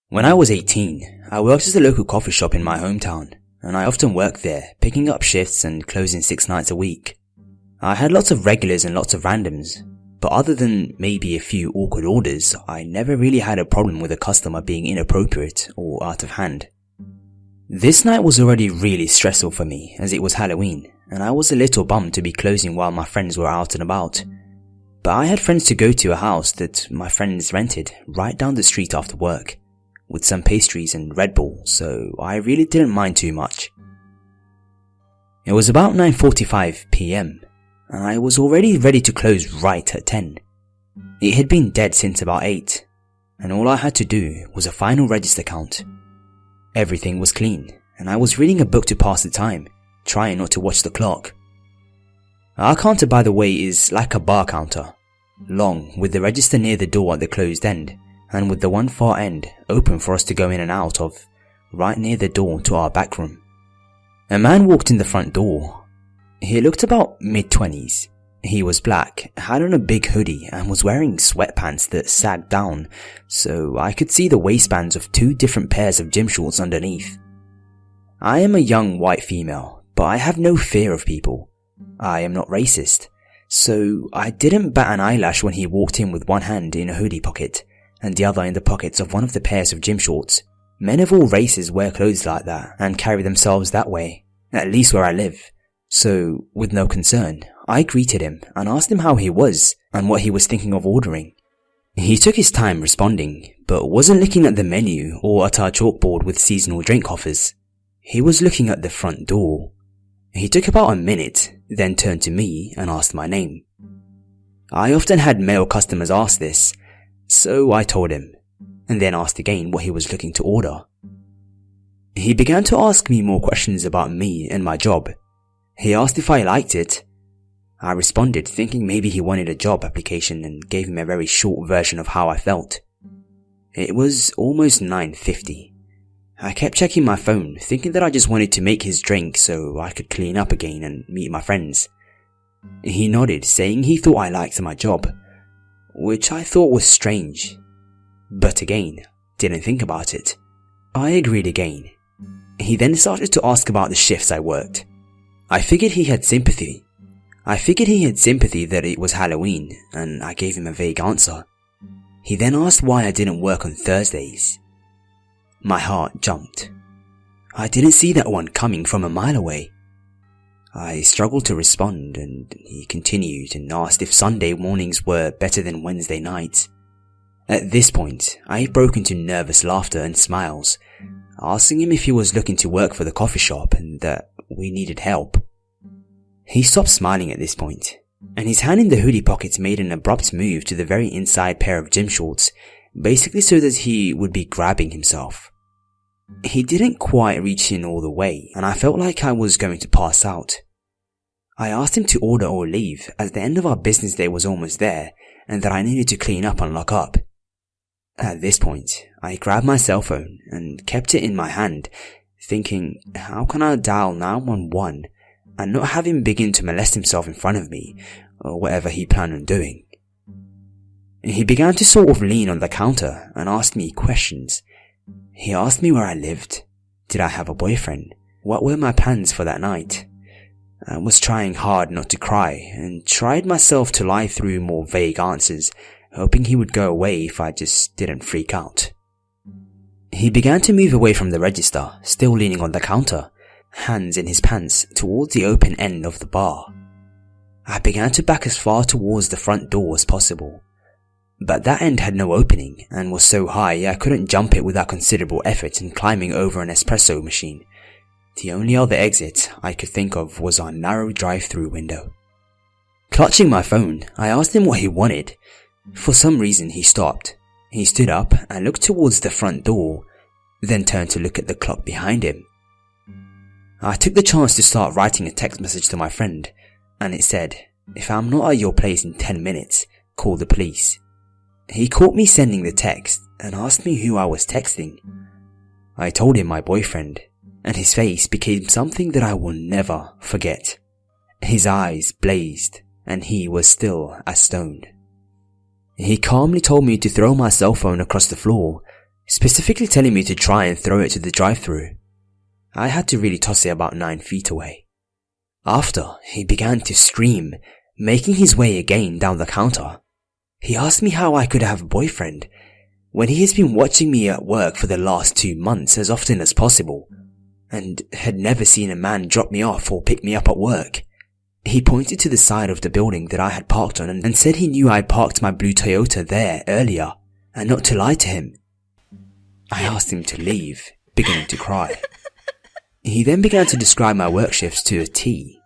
When I was 18, I worked at a local coffee shop in my hometown, and I often worked there, picking up shifts and closing 6 nights a week. I had lots of regulars and lots of randoms, but other than maybe a few awkward orders, I never really had a problem with a customer being inappropriate or out of hand. This night was already really stressful for me as it was Halloween, and I was a little bummed to be closing while my friends were out and about. But I had friends to go to a house that my friends rented right down the street after work, with some pastries and Red Bull, so I really didn't mind too much. It was about 9:45 PM, and I was already ready to close right at 10. It had been dead since about 8, and all I had to do was a final register count. Everything was clean, and I was reading a book to pass the time, trying not to watch the clock. Our counter, by the way, is like a bar counter, long, with the register near the door at the closed end, and with the one far end open for us to go in and out of, right near the door to our back room. A man walked in the front door. He looked about mid-20s. He was black, had on a big hoodie, and was wearing sweatpants that sagged down, so I could see the waistbands of 2 different pairs of gym shorts underneath. I am a young white female, but I have no fear of people. I am not racist, so I didn't bat an eyelash when he walked in with one hand in a hoodie pocket and the other in the pockets of one of the pairs of gym shorts. Men of all races wear clothes like that and carry themselves that way, at least where I live. So, with no concern, I greeted him and asked him how he was and what he was thinking of ordering. He took his time responding, but wasn't looking at the menu or at our chalkboard with seasonal drink offers. He was looking at the front door. He took about a minute, then turned to me and asked my name. I often had male customers ask this, so I told him, and then asked again what he was looking to order. He began to ask me more questions about me and my job. He asked if I liked it. I responded, thinking maybe he wanted a job application, and gave him a very short version of how I felt. It was almost 9:50. I kept checking my phone, thinking that I just wanted to make his drink so I could clean up again and meet my friends. He nodded, saying he thought I liked my job, which I thought was strange. But again, didn't think about it. I agreed again. He then started to ask about the shifts I worked. I figured he had sympathy that it was Halloween, and I gave him a vague answer. He then asked why I didn't work on Thursdays. My heart jumped. I didn't see that one coming from a mile away. I struggled to respond, and he continued and asked if Sunday mornings were better than Wednesday nights. At this point, I broke into nervous laughter and smiles, asking him if he was looking to work for the coffee shop and that we needed help. He stopped smiling at this point, and his hand in the hoodie pocket made an abrupt move to the very inside pair of gym shorts, basically so that he would be grabbing himself. He didn't quite reach in all the way, and I felt like I was going to pass out. I asked him to order or leave, as the end of our business day was almost there, and that I needed to clean up and lock up. At this point, I grabbed my cell phone and kept it in my hand, thinking, how can I dial 911 and not have him begin to molest himself in front of me, or whatever he planned on doing. He began to sort of lean on the counter and ask me questions. He asked me where I lived, did I have a boyfriend, what were my plans for that night. I was trying hard not to cry and tried myself to lie through more vague answers, hoping he would go away if I just didn't freak out. He began to move away from the register, still leaning on the counter, hands in his pants towards the open end of the bar. I began to back as far towards the front door as possible, but that end had no opening and was so high I couldn't jump it without considerable effort in climbing over an espresso machine. The only other exit I could think of was our narrow drive-through window. Clutching my phone, I asked him what he wanted. For some reason he stopped. He stood up and looked towards the front door, then turned to look at the clock behind him. I took the chance to start writing a text message to my friend, and it said, if I'm not at your place in 10 minutes, call the police. He caught me sending the text and asked me who I was texting. I told him my boyfriend, and his face became something that I will never forget. His eyes blazed, and he was still as stoned. He calmly told me to throw my cell phone across the floor, specifically telling me to try and throw it to the drive-thru. I had to really toss it about 9 feet away. After, he began to scream, making his way again down the counter. He asked me how I could have a boyfriend when he has been watching me at work for the last 2 months as often as possible, and had never seen a man drop me off or pick me up at work. He pointed to the side of the building that I had parked on and said he knew I'd parked my blue Toyota there earlier, and not to lie to him. I asked him to leave, beginning to cry. He then began to describe my work shifts to a T.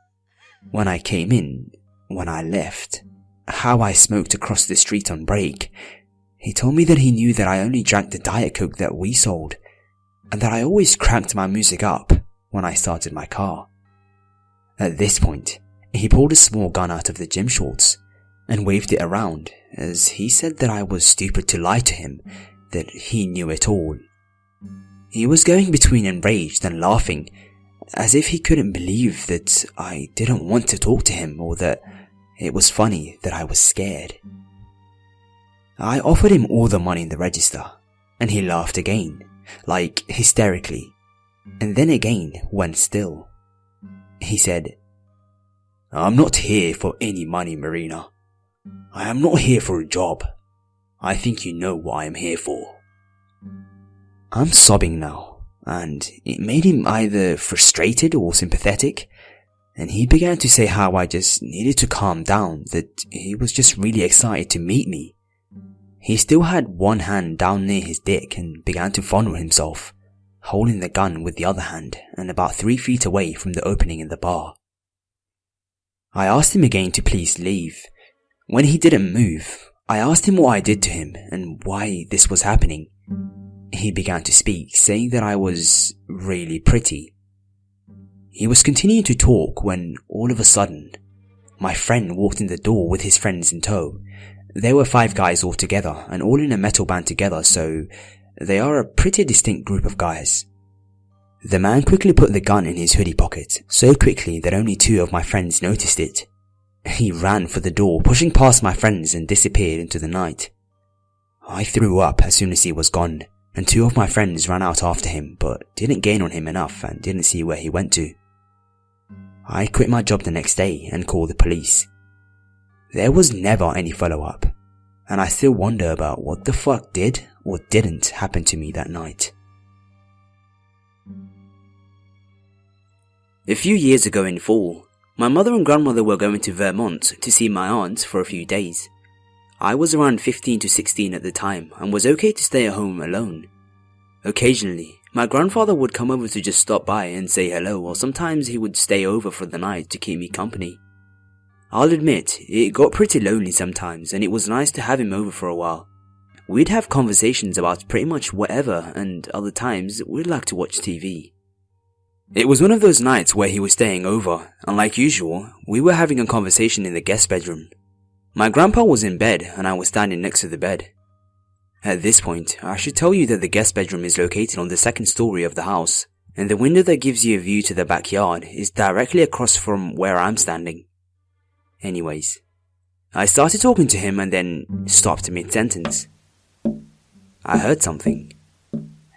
When I came in, when I left, how I smoked across the street on break. He told me that he knew that I only drank the Diet Coke that we sold, and that I always cranked my music up when I started my car. At this point, he pulled a small gun out of the gym shorts and waved it around, as he said that I was stupid to lie to him, that he knew it all. He was going between enraged and laughing, as if he couldn't believe that I didn't want to talk to him, or that it was funny that I was scared. I offered him all the money in the register, and he laughed again, like hysterically, and then again went still. He said, "I'm not here for any money, Marina. I am not here for a job. I think you know what I am here for." I'm sobbing now, and it made him either frustrated or sympathetic, and he began to say how I just needed to calm down, that he was just really excited to meet me. He still had one hand down near his dick and began to fondle himself, holding the gun with the other hand and about 3 feet away from the opening in the bar. I asked him again to please leave. When he didn't move, I asked him what I did to him and why this was happening. He began to speak, saying that I was really pretty. He was continuing to talk when, all of a sudden, my friend walked in the door with his friends in tow. There were 5 guys all together, and all in a metal band together, so they are a pretty distinct group of guys. The man quickly put the gun in his hoodie pocket, so quickly that only 2 of my friends noticed it. He ran for the door, pushing past my friends, and disappeared into the night. I threw up as soon as he was gone, and 2 of my friends ran out after him, but didn't gain on him enough and didn't see where he went to. I quit my job the next day and called the police. There was never any follow-up, and I still wonder about what the fuck did or didn't happen to me that night. A few years ago in fall, my mother and grandmother were going to Vermont to see my aunt for a few days. I was around 15 to 16 at the time and was okay to stay at home alone. Occasionally, my grandfather would come over to just stop by and say hello, or sometimes he would stay over for the night to keep me company. I'll admit, it got pretty lonely sometimes, and it was nice to have him over for a while. We'd have conversations about pretty much whatever, and other times we'd like to watch TV. It was one of those nights where he was staying over, and like usual, we were having a conversation in the guest bedroom. My grandpa was in bed, and I was standing next to the bed. At this point, I should tell you that the guest bedroom is located on the 2nd story of the house, and the window that gives you a view to the backyard is directly across from where I'm standing. Anyways, I started talking to him and then stopped mid-sentence. I heard something.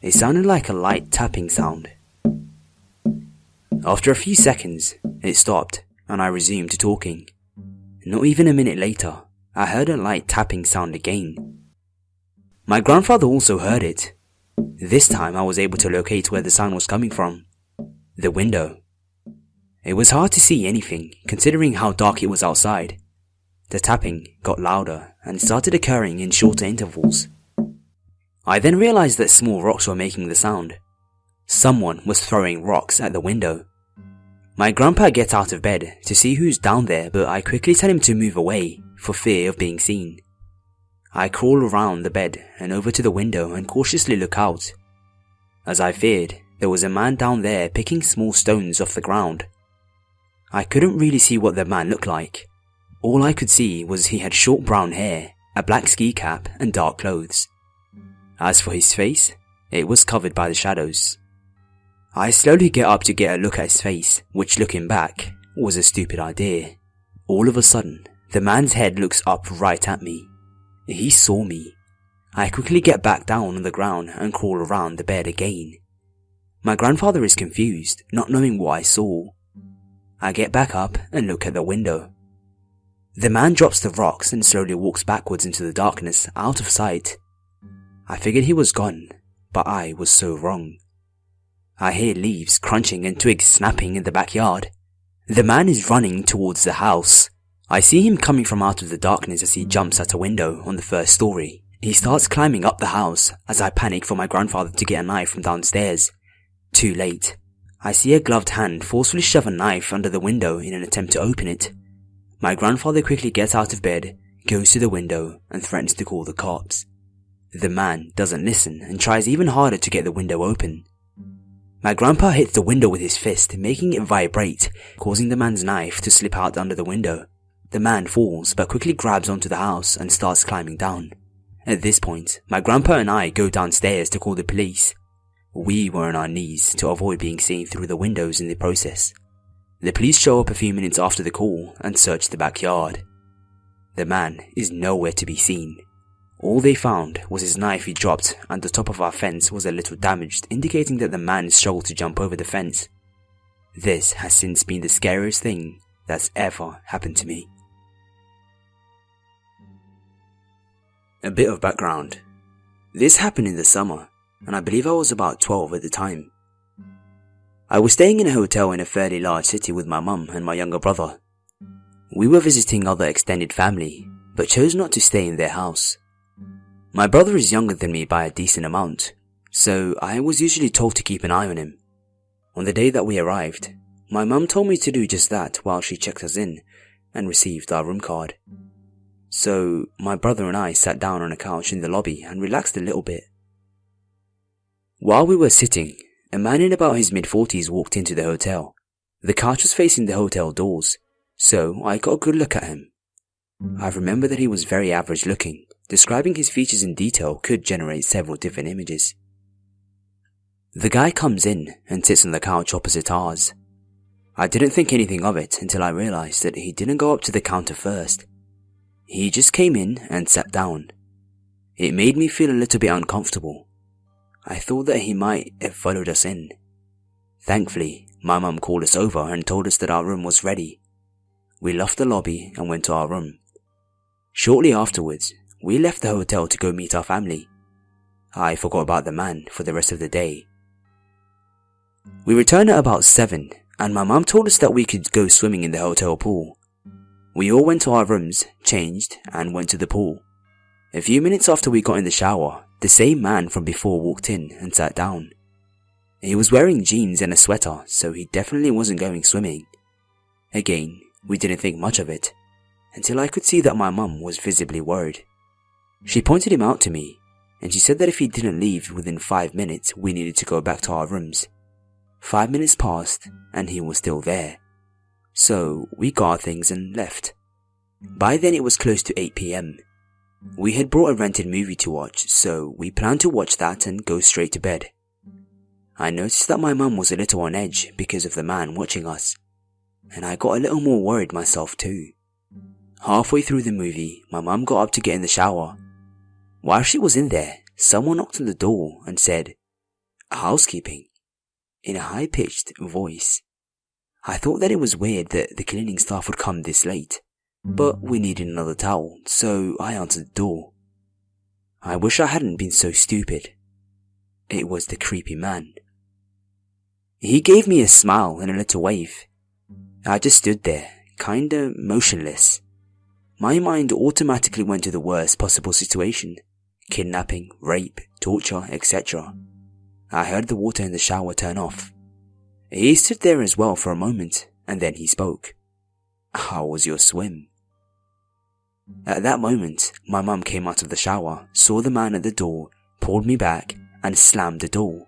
It sounded like a light tapping sound. After a few seconds, it stopped and I resumed talking. Not even a minute later, I heard a light tapping sound again. My grandfather also heard it. This time I was able to locate where the sound was coming from. The window. It was hard to see anything, considering how dark it was outside. The tapping got louder and started occurring in shorter intervals. I then realized that small rocks were making the sound. Someone was throwing rocks at the window. My grandpa gets out of bed to see who's down there, but I quickly tell him to move away for fear of being seen. I crawl around the bed and over to the window and cautiously look out. As I feared, there was a man down there picking small stones off the ground. I couldn't really see what the man looked like. All I could see was he had short brown hair, a black ski cap and dark clothes. As for his face, it was covered by the shadows. I slowly get up to get a look at his face, which looking back, was a stupid idea. All of a sudden, the man's head looks up right at me. He saw me. I quickly get back down on the ground and crawl around the bed again. My grandfather is confused, not knowing what I saw. I get back up and look at the window. The man drops the rocks and slowly walks backwards into the darkness, out of sight. I figured he was gone, but I was so wrong. I hear leaves crunching and twigs snapping in the backyard. The man is running towards the house. I see him coming from out of the darkness as he jumps at a window on the first story. He starts climbing up the house as I panic for my grandfather to get a knife from downstairs. Too late. I see a gloved hand forcefully shove a knife under the window in an attempt to open it. My grandfather quickly gets out of bed, goes to the window, and threatens to call the cops. The man doesn't listen and tries even harder to get the window open. My grandpa hits the window with his fist, making it vibrate, causing the man's knife to slip out under the window. The man falls but quickly grabs onto the house and starts climbing down. At this point, my grandpa and I go downstairs to call the police. We were on our knees to avoid being seen through the windows in the process. The police show up a few minutes after the call and search the backyard. The man is nowhere to be seen. All they found was his knife he dropped, and the top of our fence was a little damaged, indicating that the man struggled to jump over the fence. This has since been the scariest thing that's ever happened to me. A bit of background. This happened in the summer, and I believe I was about 12 at the time. I was staying in a hotel in a fairly large city with my mum and my younger brother. We were visiting other extended family, but chose not to stay in their house. My brother is younger than me by a decent amount, so I was usually told to keep an eye on him. On the day that we arrived, my mum told me to do just that while she checked us in and received our room card. So my brother and I sat down on a couch in the lobby and relaxed a little bit. While we were sitting, a man in about his mid-40s walked into the hotel. The couch was facing the hotel doors, so I got a good look at him. I remember that he was very average looking. Describing his features in detail could generate several different images. The guy comes in and sits on the couch opposite ours. I didn't think anything of it until I realized that he didn't go up to the counter first. He just came in and sat down. It made me feel a little bit uncomfortable. I thought that he might have followed us in. Thankfully, my mum called us over and told us that our room was ready. We left the lobby and went to our room. Shortly afterwards, we left the hotel to go meet our family. I forgot about the man for the rest of the day. We returned at about 7, and my mum told us that we could go swimming in the hotel pool. We all went to our rooms, changed, and went to the pool. A few minutes after we got in the shower, the same man from before walked in and sat down. He was wearing jeans and a sweater, so he definitely wasn't going swimming. Again, we didn't think much of it, until I could see that my mum was visibly worried. She pointed him out to me, and she said that if he didn't leave within 5 minutes, we needed to go back to our rooms. 5 minutes passed, and he was still there. So we got our things and left. By then it was close to 8 PM. We had brought a rented movie to watch, so we planned to watch that and go straight to bed. I noticed that my mum was a little on edge because of the man watching us, and I got a little more worried myself too. Halfway through the movie, my mum got up to get in the shower. While she was in there, someone knocked on the door and said, "Housekeeping," in a high-pitched voice. I thought that it was weird that the cleaning staff would come this late, but we needed another towel, so I answered the door. I wish I hadn't been so stupid. It was the creepy man. He gave me a smile and a little wave. I just stood there, kinda motionless. My mind automatically went to the worst possible situation. Kidnapping, rape, torture, etc. I heard the water in the shower turn off. He stood there as well for a moment, and then he spoke. "How was your swim?" At that moment, my mum came out of the shower, saw the man at the door, pulled me back, and slammed the door.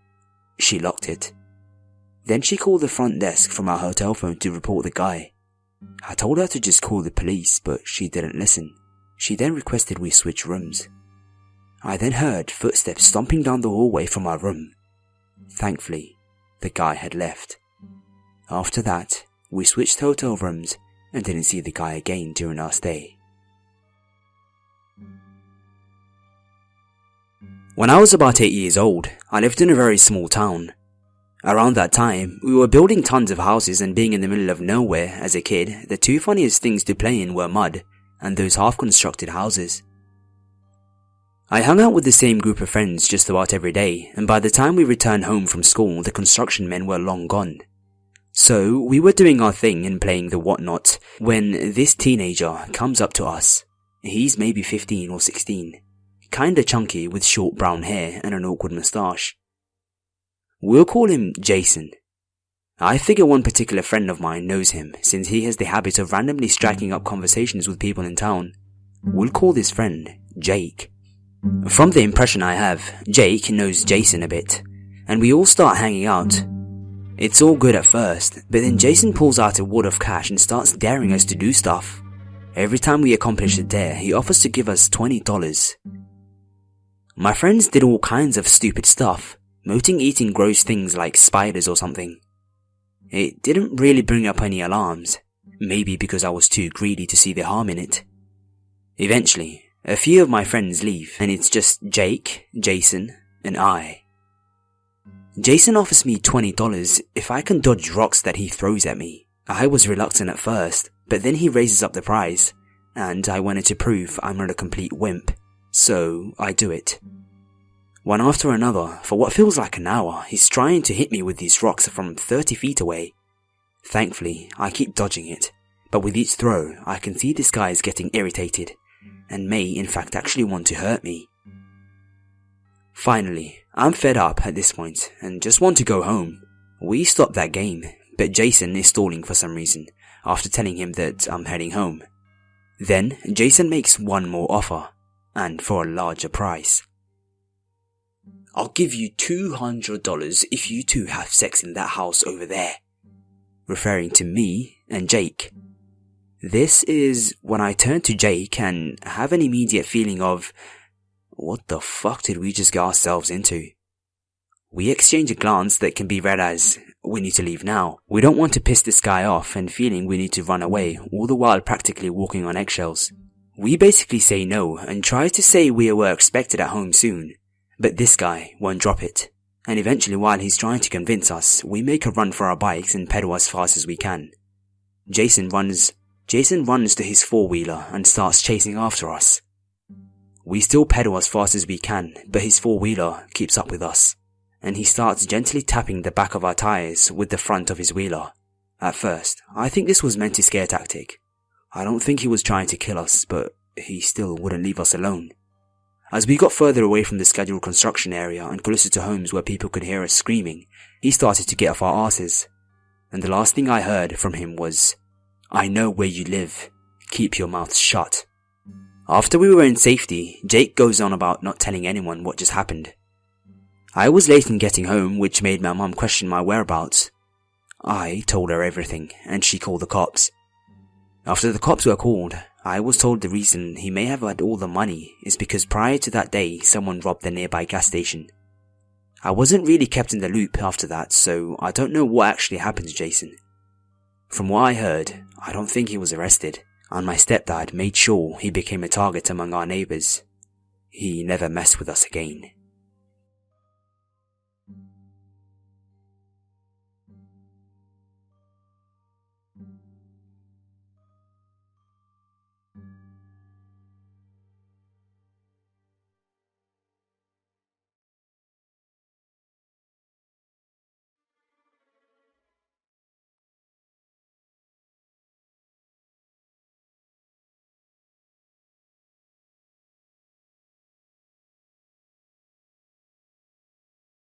She locked it. Then she called the front desk from our hotel phone to report the guy. I told her to just call the police, but she didn't listen. She then requested we switch rooms. I then heard footsteps stomping down the hallway from our room. Thankfully, the guy had left. After that, we switched hotel rooms and didn't see the guy again during our stay. When I was about 8 years old, I lived in a very small town. Around that time, we were building tons of houses, and being in the middle of nowhere as a kid, the two funniest things to play in were mud and those half-constructed houses. I hung out with the same group of friends just about every day, and by the time we returned home from school, the construction men were long gone. So we were doing our thing and playing the whatnot when this teenager comes up to us. He's maybe 15 or 16, kinda chunky with short brown hair and an awkward moustache. We'll call him Jason. I figure one particular friend of mine knows him, since he has the habit of randomly striking up conversations with people in town. We'll call this friend Jake. From the impression I have, Jake knows Jason a bit, and we all start hanging out. It's all good at first, but then Jason pulls out a wad of cash and starts daring us to do stuff. Every time we accomplish a dare, he offers to give us $20. My friends did all kinds of stupid stuff, mostly eating gross things like spiders or something. It didn't really bring up any alarms, maybe because I was too greedy to see the harm in it. Eventually, a few of my friends leave, and it's just Jake, Jason, and I. Jason offers me $20 if I can dodge rocks that he throws at me. I was reluctant at first, but then he raises up the price, and I wanted to prove I'm not a complete wimp, so I do it. One after another, for what feels like an hour, he's trying to hit me with these rocks from 30 feet away. Thankfully, I keep dodging it, but with each throw, I can see this guy is getting irritated, and may in fact actually want to hurt me. Finally, I'm fed up at this point, and just want to go home. We stop that game, but Jason is stalling for some reason, after telling him that I'm heading home. Then, Jason makes one more offer, and for a larger price. "I'll give you $200 if you two have sex in that house over there," referring to me and Jake. This is when I turn to Jake and have an immediate feeling of, what the fuck did we just get ourselves into? We exchange a glance that can be read as, we need to leave now. We don't want to piss this guy off and feeling we need to run away, all the while practically walking on eggshells. We basically say no and try to say we were expected at home soon, but this guy won't drop it. And eventually, while he's trying to convince us, we make a run for our bikes and pedal as fast as we can. Jason runs to his four-wheeler and starts chasing after us. We still pedal as fast as we can, but his four-wheeler keeps up with us, and he starts gently tapping the back of our tires with the front of his wheeler. At first, I think this was meant to scare tactic. I don't think he was trying to kill us, but he still wouldn't leave us alone. As we got further away from the scheduled construction area and closer to homes where people could hear us screaming, he started to get off our asses. And the last thing I heard from him was, "I know where you live. Keep your mouth shut." After we were in safety, Jake goes on about not telling anyone what just happened. I was late in getting home, which made my mum question my whereabouts. I told her everything, and she called the cops. After the cops were called, I was told the reason he may have had all the money is because prior to that day, someone robbed the nearby gas station. I wasn't really kept in the loop after that, so I don't know what actually happened to Jason. From what I heard, I don't think he was arrested, and my stepdad made sure he became a target among our neighbours. He never messed with us again.